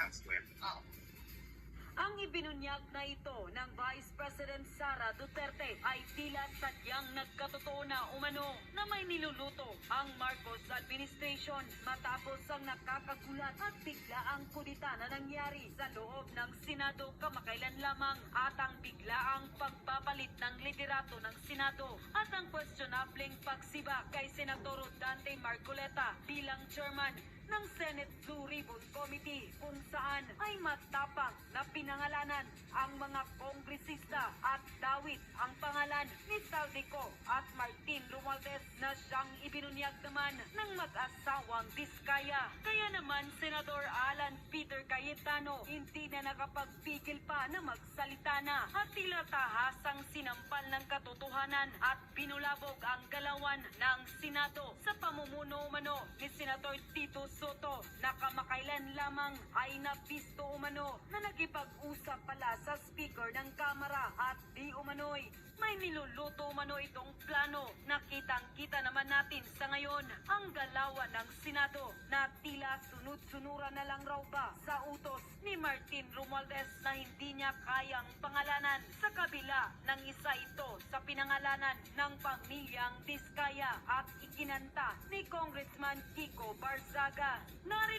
asked when. Ang ibinunyag na ito ng Vice President Sara Duterte ay tila sadyang nagkatotoo na umano na may niluluto ang Marcos administration matapos ang nakakagulat at biglaang kudita na nangyari sa loob ng Senado kamakailan lamang at ang biglaang pagpapalit ng liderato ng Senado at ang questionableng pagsiba kay Senador Dante Marcoleta bilang chairman ng Senate Blue Ribbon Committee kung saan ay matapang na pinangalanan ang mga kongresista at dawit ang pangalan ni Saldico at Martin Romualdez na siyang ibinunyag naman ng mag-asawang Diskaya. Kaya naman Senador Alan Peter Cayetano hindi na nakapagpigil pa na magsalita na at tila tahasang sinampal ng katotohanan at binulabog ang galawan ng Senado sa pamumuno umano ni Senator Tito Soto na kamakailan lamang ay napisto umano na nakipag-usap pala sa speaker ng Kamara at di umano'y may niluluto umano itong plano. Nakitang-kita naman natin sa ngayon ang galawan ng Senado na tila sunod-sunuran na lang raw ba sa utos ni Martin Romualdez na hindi niya kayang pangalanan sa kabila ng isa ito sa pinangalanan ng pamilyang Diskaya at ikinanta ni Congressman Kiko Barzaga. Narito